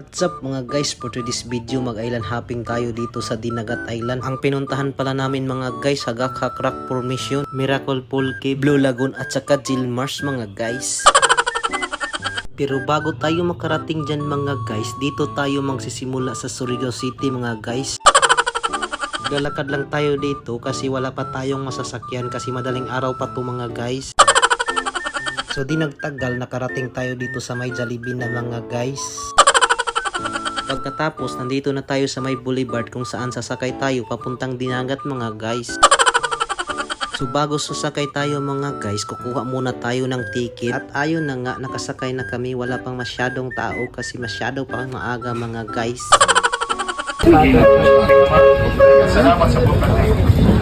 What's up mga guys, for today's video mag-island hopping tayo dito sa Dinagat Island. Ang pinuntahan pala namin mga guys, Hagak-Hak Rock Formation, Miracle Pool Cave, Blue Lagoon at saka Gilmars mga guys. Pero bago tayo makarating dyan mga guys, dito tayo magsisimula sa Surigao City mga guys. Lalakad lang tayo dito kasi wala pa tayong masasakyan kasi madaling araw pa to mga guys. So di nagtagal nakarating tayo dito sa may Jollibee na mga guys. Pagkatapos, nandito na tayo sa may boulevard kung saan sasakay tayo papuntang Dinagat mga guys. So bago sasakay tayo mga guys, kukuha muna tayo ng ticket. At ayun na nga, nakasakay na kami, wala pang masyadong tao kasi masyado pa maaga mga guys. Salamat sa pagpapalay.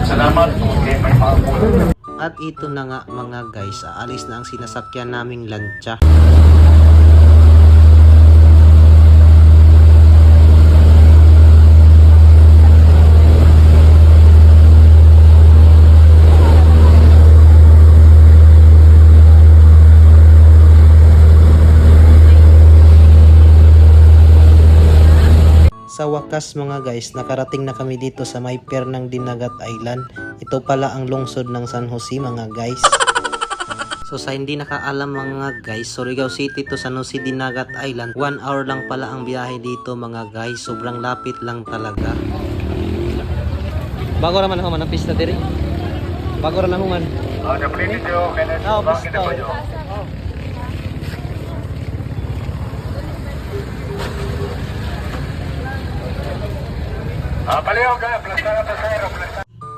Salamat po kay may mga. At ito na nga mga guys, aalis na ang sinasakyan naming lancha. Sa wakas mga guys, nakarating na kami dito sa may pier ng Dinagat Island. Ito pala ang lungsod ng San Jose mga guys. So sa hindi nakaalam mga guys, Surigao City to San Jose Dinagat Island, 1 hour lang pala ang biyahe dito mga guys. Sobrang lapit lang talaga. Bago raman human ang pista diri. Bago raman human. Napili niyo kaya bakit po niyo? Paliho ka, plastara pa sa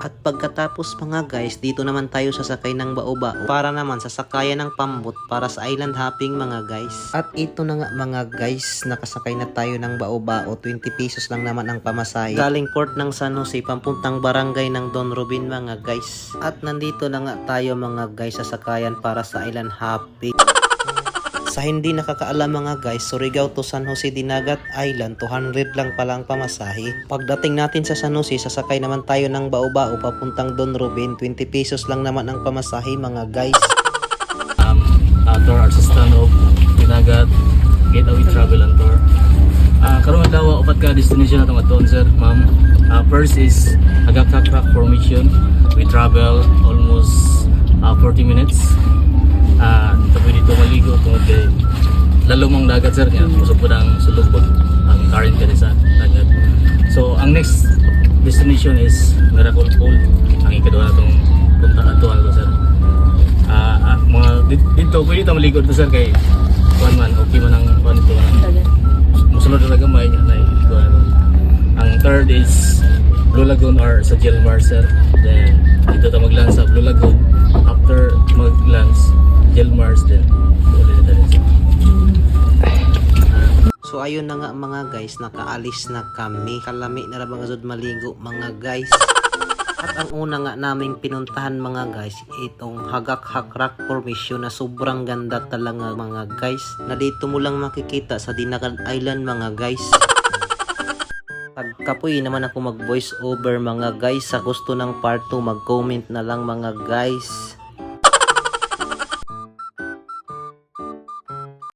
At pagkatapos mga guys, dito naman tayo sasakay ng bao-bao para naman sasakayan ng pambot para sa island hopping mga guys. At ito na nga mga guys, nakasakay na tayo ng bao-bao, 20 pesos lang naman ang pamasahe. Galing port ng San Jose, papuntang barangay ng Don Robin mga guys. At nandito na nga tayo mga guys, sasakayan para sa island hopping. Sa hindi nakakaalam mga guys, Surigao to San Jose Dinagat Island, 200 lang pala ang pamasahe. Pagdating natin sa San Jose, sasakay naman tayo ng bao-bao papuntang Don Robin, 20 pesos lang naman ang pamasahe mga guys. Tour assistant of Dinagat Getaway Travel and Tour. Karong adlaw upat ka destination natong aton sir, ma'am. First is Hagak-Hak Rock Formation. We travel almost 40 minutes. Tapi dito maligo tungod kay lalong ang dagat sir niya, usap po ang sulubog ang current ka sa dagat. So ang next destination is Miracle Pool. Ang ikadua na itong punta ato sir. Mga dito pwede ito maligo to sir kay one man okay man ang panito. Musunod talaga may niya na ito. Ang third is Blue Lagoon or sa Gilmars sir. Then dito ta magland sa Blue Lagoon. After maglands Gilmars din. So ayun na nga mga guys, nakaalis na kami. Kalami na rabang azod maligo mga guys. At ang una nga naming pinuntahan mga guys, itong Hagak-Hak Rock Formation na sobrang ganda talaga mga guys. Na dito mo lang makikita sa Dinagat Island mga guys. Pagkapoy naman ako mag voice over mga guys. Sa gusto ng part 2 mag comment na lang mga guys.